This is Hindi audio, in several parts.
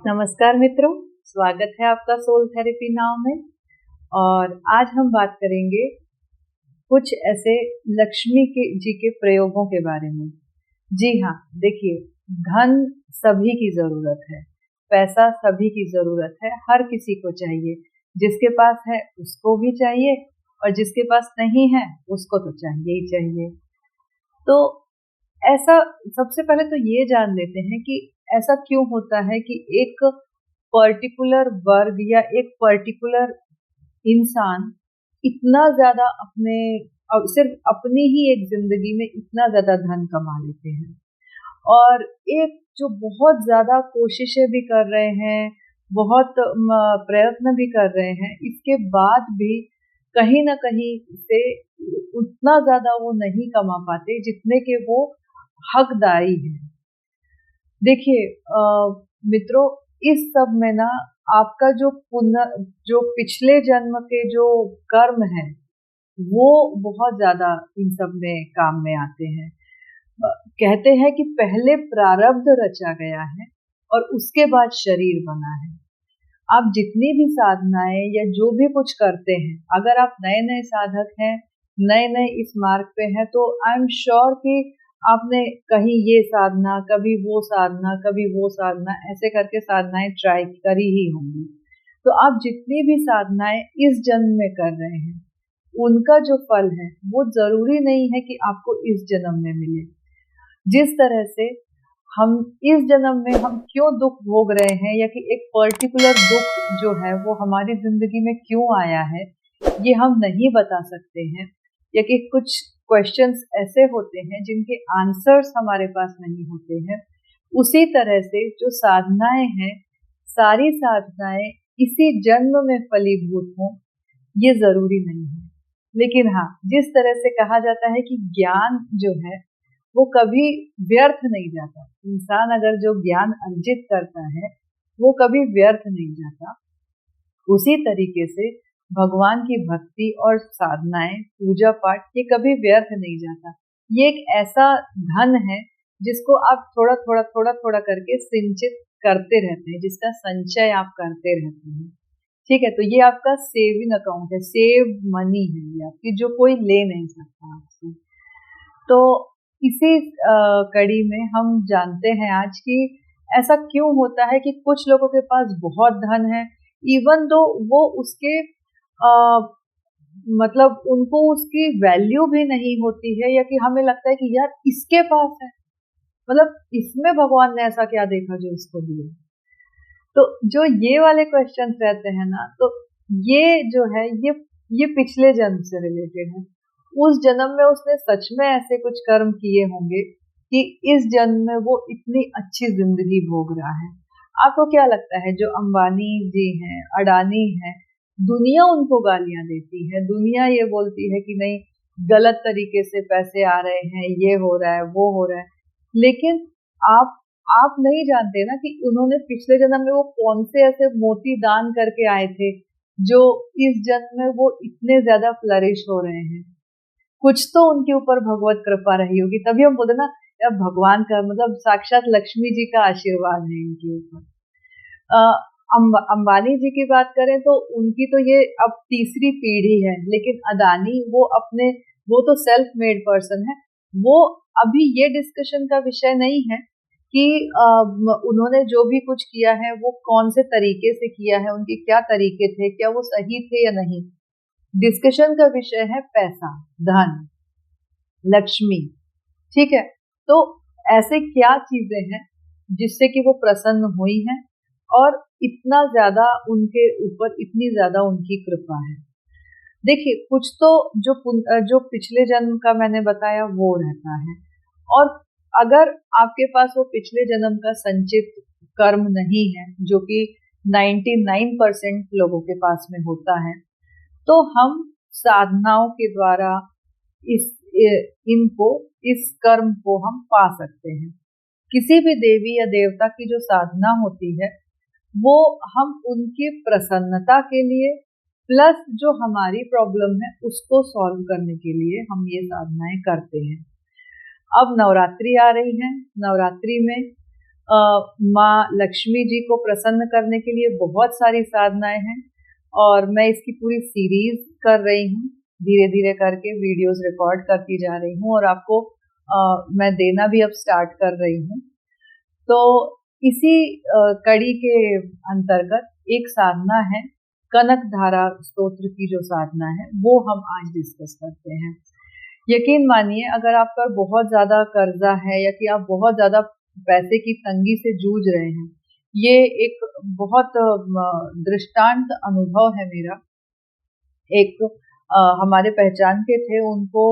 नमस्कार मित्रों, स्वागत है आपका सोल थेरेपी नाव में। और आज हम बात करेंगे कुछ ऐसे लक्ष्मी जी के प्रयोगों के बारे में। जी हाँ, देखिए, धन सभी की जरूरत है, पैसा सभी की जरूरत है, हर किसी को चाहिए। जिसके पास है उसको भी चाहिए और जिसके पास नहीं है उसको तो चाहिए ही चाहिए। तो ऐसा सबसे पहले तो ये जान लेते हैं कि ऐसा क्यों होता है कि एक पर्टिकुलर वर्ग या एक पर्टिकुलर इंसान इतना ज्यादा सिर्फ अपनी ही एक जिंदगी में इतना ज्यादा धन कमा लेते हैं, और एक जो बहुत ज्यादा कोशिशें भी कर रहे हैं, बहुत प्रयत्न भी कर रहे हैं, इसके बाद भी कहीं ना कहीं से उतना ज्यादा वो नहीं कमा पाते जितने के वो हकदारी है। देखिए मित्रों, इस सब में ना आपका जो पिछले जन्म के जो कर्म है वो बहुत ज्यादा इन सब में काम में आते हैं। कहते हैं कि पहले प्रारब्ध रचा गया है और उसके बाद शरीर बना है। आप जितनी भी साधनाएं या जो भी कुछ करते हैं, अगर आप नए नए साधक हैं, नए नए इस मार्ग पे हैं, तो आई एम श्योर कि आपने कहीं ये साधना, कभी वो साधना, कभी वो साधना, ऐसे करके साधनाएं ट्राई करी ही होंगी। तो आप जितनी भी साधनाएं इस जन्म में कर रहे हैं, उनका जो फल है वो जरूरी नहीं है कि आपको इस जन्म में मिले। जिस तरह से हम इस जन्म में हम क्यों दुख भोग रहे हैं, या कि एक पर्टिकुलर दुख जो है वो हमारी जिंदगी में क्यों आया है, ये हम नहीं बता सकते हैं। या कि कुछ क्वेश्चंस ऐसे होते हैं जिनके आंसर्स हमारे पास नहीं होते हैं। उसी तरह से जो साधनाएं हैं, सारी साधनाएं इसी जन्म में फलीभूत हों ये जरूरी नहीं है। लेकिन हाँ, जिस तरह से कहा जाता है कि ज्ञान जो है वो कभी व्यर्थ नहीं जाता। इंसान अगर जो ज्ञान अर्जित करता है वो कभी व्यर्थ नहीं जाता। उसी तरीके से भगवान की भक्ति और साधनाएं, पूजा पाठ, ये कभी व्यर्थ नहीं जाता। ये एक ऐसा धन है जिसको आप थोड़ा थोड़ा थोड़ा थोड़ा करके सिंचित करते रहते हैं, जिसका संचय आप करते रहते हैं। ठीक है, तो ये आपका सेविंग अकाउंट है, सेव मनी है ये आपकी, जो कोई ले नहीं सकता आपसे। तो इसी कड़ी में हम जानते हैं आज कि ऐसा क्यों होता है कि कुछ लोगों के पास बहुत धन है, इवन दो वो उसके मतलब उनको उसकी वैल्यू भी नहीं होती है, या कि हमें लगता है कि यार इसके पास है, मतलब इसमें भगवान ने ऐसा क्या देखा जो इसको दिया। तो जो ये वाले क्वेश्चन रहते हैं ना, तो ये जो है ये पिछले जन्म से रिलेटेड है। उस जन्म में उसने सच में ऐसे कुछ कर्म किए होंगे कि इस जन्म में वो इतनी अच्छी जिंदगी भोग रहा है। आपको क्या लगता है, जो अंबानी जी हैं, अडानी हैं, दुनिया उनको गालियां देती है, दुनिया ये बोलती है कि नहीं गलत तरीके से पैसे आ रहे हैं, ये हो रहा है, वो हो रहा है, लेकिन आप नहीं जानते ना कि उन्होंने पिछले जन्म में वो कौन से ऐसे मोती दान करके आए थे जो इस जन्म में वो इतने ज्यादा फ्लरिश हो रहे हैं। कुछ तो उनके ऊपर भगवत कृपा रही होगी, तभी हम बोलते ना यार भगवान का मतलब साक्षात लक्ष्मी जी का आशीर्वाद है इनके ऊपर। अंबानी जी की बात करें तो उनकी तो ये अब तीसरी पीढ़ी है, लेकिन अदानी वो तो सेल्फ मेड पर्सन है। वो अभी ये डिस्कशन का विषय नहीं है कि उन्होंने जो भी कुछ किया है वो कौन से तरीके से किया है, उनके क्या तरीके थे, क्या वो सही थे या नहीं। डिस्कशन का विषय है पैसा, धन, लक्ष्मी। ठीक है, तो ऐसे क्या चीजें हैं जिससे कि वो प्रसन्न हुई हैं और इतना ज्यादा उनके ऊपर इतनी ज्यादा उनकी कृपा है। देखिए, कुछ तो जो पिछले जन्म का मैंने बताया वो रहता है, और अगर आपके पास वो पिछले जन्म का संचित कर्म नहीं है, जो कि 99% लोगों के पास में होता है, तो हम साधनाओं के द्वारा इस इस कर्म को हम पा सकते हैं। किसी भी देवी या देवता की जो साधना होती है वो हम उनकी प्रसन्नता के लिए प्लस जो हमारी प्रॉब्लम है उसको सॉल्व करने के लिए हम ये साधनाएं करते हैं। अब नवरात्रि आ रही है, नवरात्रि में माँ लक्ष्मी जी को प्रसन्न करने के लिए बहुत सारी साधनाएं हैं और मैं इसकी पूरी सीरीज कर रही हूँ, धीरे धीरे करके वीडियोस रिकॉर्ड करती जा रही हूँ और आपको मैं देना भी अब स्टार्ट कर रही हूँ। तो इसी कड़ी के अंतर्गत एक साधना है, कनक धारा स्तोत्र की जो साधना है वो हम आज डिस्कस करते हैं। यकीन मानिए, अगर आप पर बहुत ज्यादा कर्जा है या कि आप बहुत ज्यादा पैसे की तंगी से जूझ रहे हैं, ये एक बहुत दृष्टांत अनुभव है मेरा। एक हमारे पहचान के थे, उनको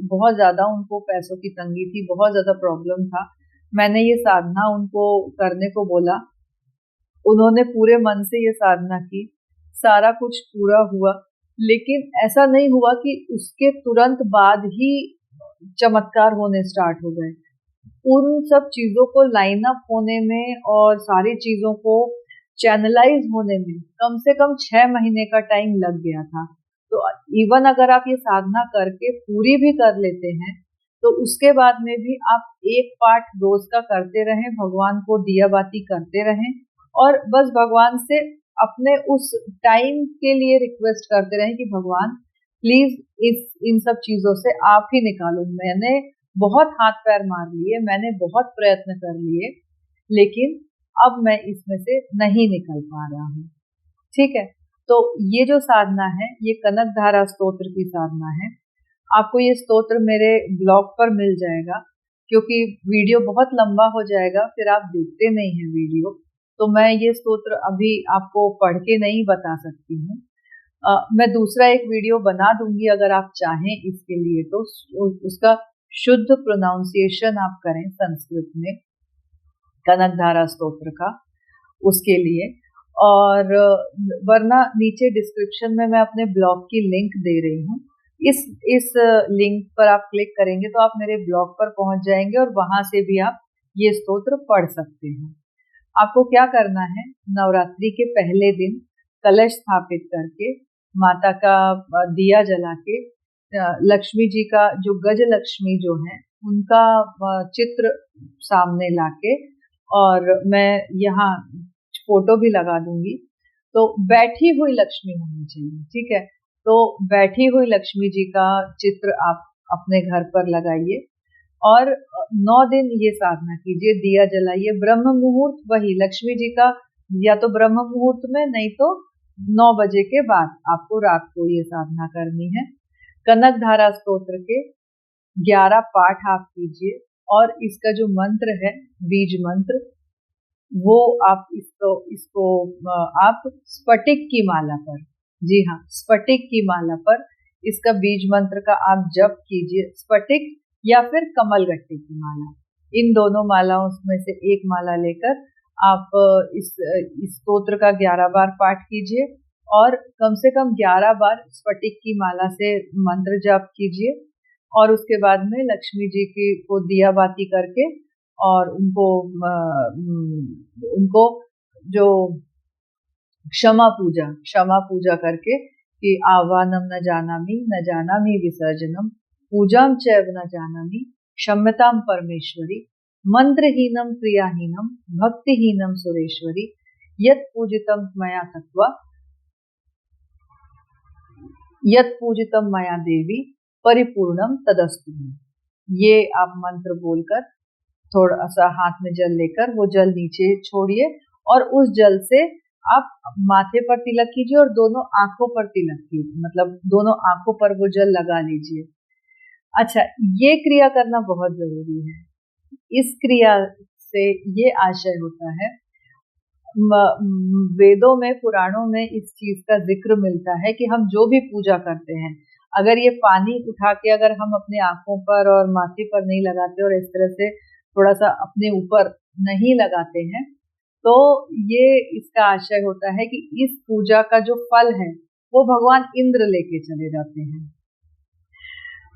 बहुत ज्यादा उनको पैसों की तंगी थी, बहुत ज्यादा प्रॉब्लम था। मैंने ये साधना उनको करने को बोला, उन्होंने पूरे मन से ये साधना की, सारा कुछ पूरा हुआ। लेकिन ऐसा नहीं हुआ कि उसके तुरंत बाद ही चमत्कार होने स्टार्ट हो गए। उन सब चीजों को लाइन अप होने में और सारी चीजों को चैनलाइज होने में कम से कम 6 महीने का टाइम लग गया था। तो इवन अगर आप ये साधना करके पूरी भी कर लेते हैं तो उसके बाद में भी आप एक पाठ रोज का करते रहें, भगवान को दिया बाती करते रहें और बस भगवान से अपने उस टाइम के लिए रिक्वेस्ट करते रहें कि भगवान प्लीज इन सब चीजों से आप ही निकालो। मैंने बहुत हाथ पैर मार लिए, मैंने बहुत प्रयत्न कर लिए, लेकिन अब मैं इसमें से नहीं निकल पा रहा हूँ। ठीक है, तो ये जो साधना है ये कनक धारा स्तोत्र की साधना है। आपको ये स्तोत्र मेरे ब्लॉग पर मिल जाएगा, क्योंकि वीडियो बहुत लंबा हो जाएगा, फिर आप देखते नहीं हैं वीडियो, तो मैं ये स्तोत्र अभी आपको पढ़ के नहीं बता सकती हूँ। मैं दूसरा एक वीडियो बना दूंगी अगर आप चाहें इसके लिए, तो उसका शुद्ध प्रोनाउंसिएशन आप करें संस्कृत में कनक धारा स्तोत्र का, उसके लिए। और वरना नीचे डिस्क्रिप्शन में मैं अपने ब्लॉग की लिंक दे रही हूँ। इस लिंक पर आप क्लिक करेंगे तो आप मेरे ब्लॉग पर पहुंच जाएंगे और वहां से भी आप ये स्तोत्र पढ़ सकते हैं। आपको क्या करना है, नवरात्रि के पहले दिन कलश स्थापित करके, माता का दिया जला के, लक्ष्मी जी का जो गज लक्ष्मी जो है उनका चित्र सामने लाके, और मैं यहाँ फोटो भी लगा दूंगी, तो बैठी हुई लक्ष्मी होनी चाहिए। ठीक है, तो बैठी हुई लक्ष्मी जी का चित्र आप अपने घर पर लगाइए और 9 दिन ये साधना कीजिए, दिया जलाइए। ब्रह्म मुहूर्त वही लक्ष्मी जी का, या तो ब्रह्म मुहूर्त में, नहीं तो 9 बजे के बाद आपको रात को ये साधना करनी है। कनक धारा स्तोत्र के 11 पाठ आप कीजिए और इसका जो मंत्र है, बीज मंत्र, वो आप इसको आप स्फटिक की माला पर, जी हाँ, स्फटिक की माला पर इसका बीज मंत्र का आप जप कीजिए। स्फटिक या फिर कमलगट्टे की माला, इन दोनों मालाओं में से एक माला लेकर आप इस स्तोत्र का 11 बार पाठ कीजिए और कम से कम 11 बार स्फटिक की माला से मंत्र जाप कीजिए। और उसके बाद में लक्ष्मी जी की को दिया बाती करके और उनको जो क्षमा पूजा करके कि आह्वानम न जानामि विसर्जनम, पूजाम चैव न जानामि क्षम्यताम परमेश्वरी, मंत्रहीनम क्रियाहीनम भक्तिहीनम सुरेश्वरी, यत् पूजितम मया तत्वा यत् पूजितम मया देवी परिपूर्णम तदस्तु। ये आप मंत्र बोलकर थोड़ा सा हाथ में जल लेकर वो जल नीचे छोड़िए और उस जल से आप माथे पर तिलक कीजिए और दोनों आंखों पर तिलक कीजिए, मतलब दोनों आंखों पर वो जल लगा लीजिए। अच्छा, ये क्रिया करना बहुत जरूरी है। इस क्रिया से ये आशय होता है, वेदों में, पुराणों में इस चीज का जिक्र मिलता है कि हम जो भी पूजा करते हैं, अगर ये पानी उठा के अगर हम अपने आंखों पर और माथे पर नहीं लगाते और इस तरह से थोड़ा सा अपने ऊपर नहीं लगाते हैं, तो ये इसका आशय होता है कि इस पूजा का जो फल है वो भगवान इंद्र लेके चले जाते हैं।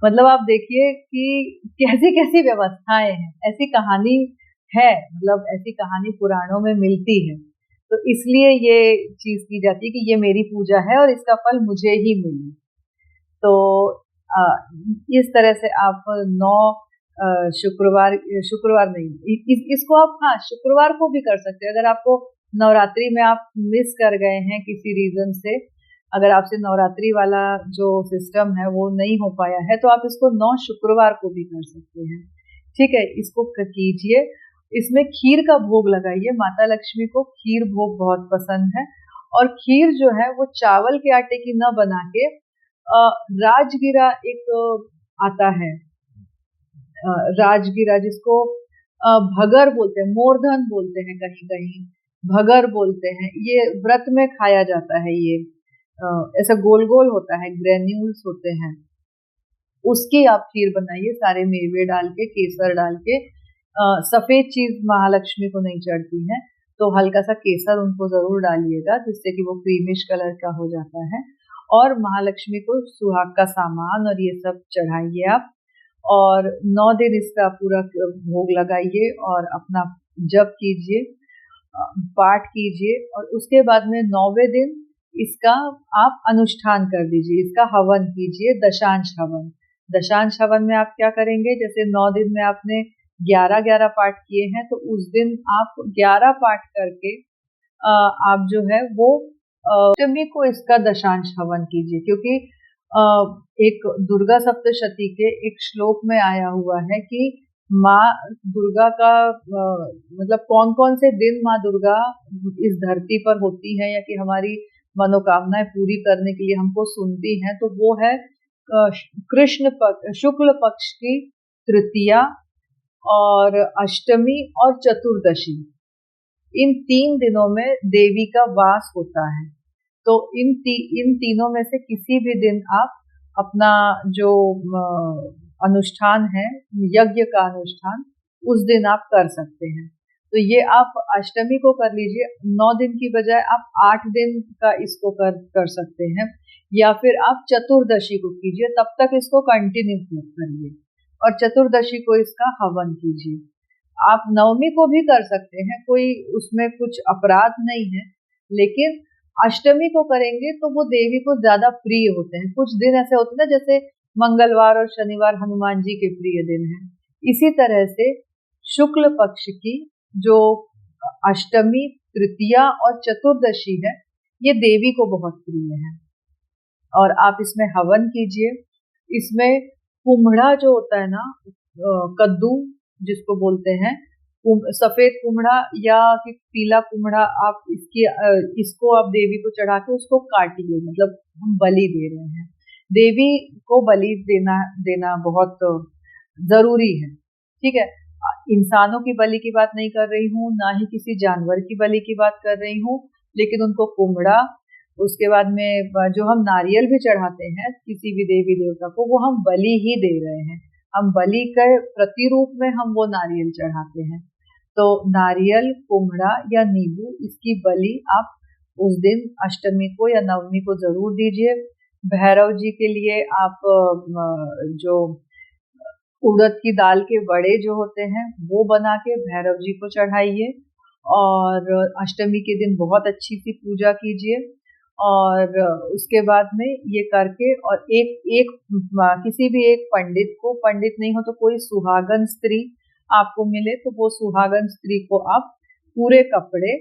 मतलब आप देखिए कि कैसी कैसी व्यवस्थाएं हैं, ऐसी कहानी है, मतलब ऐसी कहानी पुराणों में मिलती है। तो इसलिए ये चीज की जाती है कि ये मेरी पूजा है और इसका फल मुझे ही मिले। तो इस तरह से आप 9 शुक्रवार शुक्रवार नहीं, इसको आप हाँ शुक्रवार को भी कर सकते हैं। अगर आपको नवरात्रि में आप मिस कर गए हैं किसी रीजन से, अगर आपसे नवरात्रि वाला जो सिस्टम है वो नहीं हो पाया है, तो आप इसको 9 शुक्रवार को भी कर सकते हैं। ठीक है, इसको कीजिए। इसमें खीर का भोग लगाइए। माता लक्ष्मी को खीर भोग बहुत पसंद है। और खीर जो है वो चावल के आटे की न बना के राजगिरा एक आता है, राजगिरा जिसको भगर बोलते हैं, मोरधन बोलते हैं, कहीं कहीं भगर बोलते हैं। ये व्रत में खाया जाता है। ये ऐसा गोल गोल होता है, ग्रेन्यूल्स होते हैं। उसकी आप खीर बनाइए, सारे मेवे डाल के, केसर डाल के। सफेद चीज महालक्ष्मी को नहीं चढ़ती है, तो हल्का सा केसर उनको जरूर डालिएगा, जिससे कि वो क्रीमिश कलर का हो जाता है। और महालक्ष्मी को सुहाग का सामान और ये सब चढ़ाइए आप। और 9 दिन इसका पूरा भोग लगाइए और अपना जप कीजिए, पाठ कीजिए। और उसके बाद में 9वें दिन इसका आप अनुष्ठान कर दीजिए, इसका हवन कीजिए, दशांश हवन। दशांश हवन में आप क्या करेंगे, जैसे 9 दिन में आपने 11-11 पाठ किए हैं, तो उस दिन आप 11 पाठ करके आप जो है वो अष्टमी को इसका दशांश हवन कीजिए। क्योंकि एक दुर्गा सप्तशती के एक श्लोक में आया हुआ है कि माँ दुर्गा का मतलब कौन कौन से दिन माँ दुर्गा इस धरती पर होती है, या कि हमारी मनोकामनाएं पूरी करने के लिए हमको सुनती हैं, तो वो है कृष्ण पक्ष, शुक्ल पक्ष की तृतीया और अष्टमी और चतुर्दशी। इन 3 दिनों में देवी का वास होता है। तो इन तीनों में से किसी भी दिन आप अपना जो अनुष्ठान है, यज्ञ का अनुष्ठान, उस दिन आप कर सकते हैं। तो ये आप अष्टमी को कर लीजिए। 9 दिन की बजाय आप 8 दिन का इसको कर सकते हैं, या फिर आप चतुर्दशी को कीजिए, तब तक इसको कंटिन्यू करिए और चतुर्दशी को इसका हवन कीजिए। आप नवमी को भी कर सकते हैं, कोई उसमें कुछ अपराध नहीं है, लेकिन अष्टमी को करेंगे तो वो देवी को ज्यादा प्रिय होते हैं। कुछ दिन ऐसे होते हैं ना, जैसे मंगलवार और शनिवार हनुमान जी के प्रिय दिन हैं, इसी तरह से शुक्ल पक्ष की जो अष्टमी, तृतीया और चतुर्दशी है, ये देवी को बहुत प्रिय है। और आप इसमें हवन कीजिए। इसमें कुम्हड़ा जो होता है ना, कद्दू जिसको बोलते हैं, सफेद कुम्हड़ा या कि पीला कुम्हड़ा, आप इसको आप देवी को चढ़ा के उसको काटिए, मतलब हम बलि दे रहे हैं। देवी को बलि देना बहुत जरूरी है। ठीक है, इंसानों की बलि की बात नहीं कर रही हूँ, ना ही किसी जानवर की बलि की बात कर रही हूँ, लेकिन उनको कुम्हड़ा, उसके बाद में जो हम नारियल भी चढ़ाते हैं किसी भी देवी देवता को, वो हम बलि ही दे रहे हैं। हम बलि के प्रतिरूप में हम वो नारियल चढ़ाते हैं। तो नारियल, कुम्हड़ा या नींबू, इसकी बलि आप उस दिन अष्टमी को या नवमी को जरूर दीजिए। भैरव जी के लिए आप जो उड़द की दाल के बड़े जो होते हैं वो बना के भैरव जी को चढ़ाइए, और अष्टमी के दिन बहुत अच्छी सी पूजा कीजिए। और उसके बाद में ये करके, और एक किसी भी एक पंडित को, पंडित नहीं हो तो कोई सुहागन स्त्री आपको मिले, तो वो सुहागन स्त्री को आप पूरे कपड़े,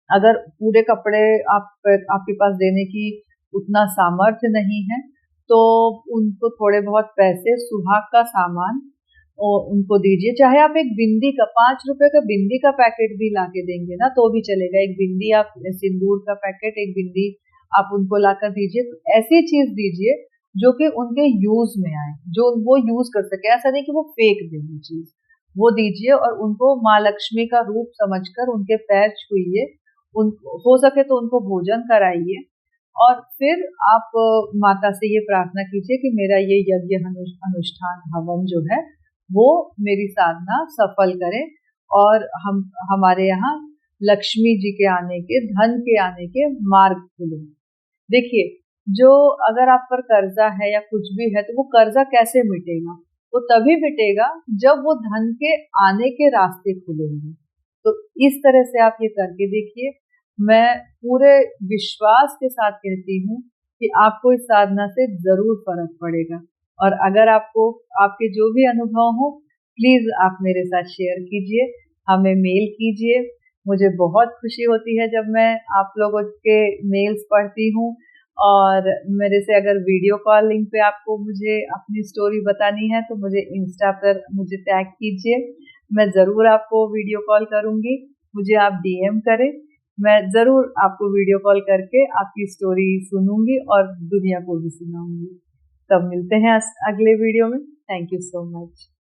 अगर पूरे कपड़े आपके पास देने की उतना सामर्थ्य नहीं है, तो उनको थोड़े बहुत पैसे, सुहाग का सामान उनको दीजिए। चाहे आप एक बिंदी का, 5 रुपए का बिंदी का पैकेट भी लाके देंगे ना तो भी चलेगा। एक बिंदी, आप सिंदूर का पैकेट, एक बिंदी आप उनको लाकर दीजिए। तो ऐसी चीज दीजिए जो कि उनके यूज में आए, जो वो यूज कर सके। ऐसा नहीं कि वो फेंक दे वो चीज, वो दीजिए। और उनको माँ लक्ष्मी का रूप समझकर उनके पैर छुइए, हो सके तो उनको भोजन कराइए। और फिर आप माता से ये प्रार्थना कीजिए कि मेरा ये यज्ञ अनुष्ठान हवन जो है वो मेरी साधना सफल करें, और हमारे यहाँ लक्ष्मी जी के आने के, धन के आने के मार्ग खुले। देखिए, जो अगर आप पर कर्जा है या कुछ भी है, तो वो कर्जा कैसे मिटेगा? वो तभी मिटेगा जब वो धन के आने के रास्ते खुलेंगे। तो इस तरह से आप ये करके देखिए। मैं पूरे विश्वास के साथ कहती हूँ कि आपको इस साधना से जरूर फर्क पड़ेगा। और अगर आपको आपके जो भी अनुभव हो, प्लीज आप मेरे साथ शेयर कीजिए, हमें मेल कीजिए। मुझे बहुत खुशी होती है जब मैं आप लोगों के मेल्स पढ़ती हूँ। और मेरे से अगर वीडियो कॉलिंग पे आपको मुझे अपनी स्टोरी बतानी है तो मुझे इंस्टा पर मुझे टैग कीजिए, मैं ज़रूर आपको वीडियो कॉल करूँगी। मुझे आप डीएम करें, मैं ज़रूर आपको वीडियो कॉल करके आपकी स्टोरी सुनूंगी और दुनिया को भी सुनाऊंगी। तब मिलते हैं अगले वीडियो में। Thank you so much.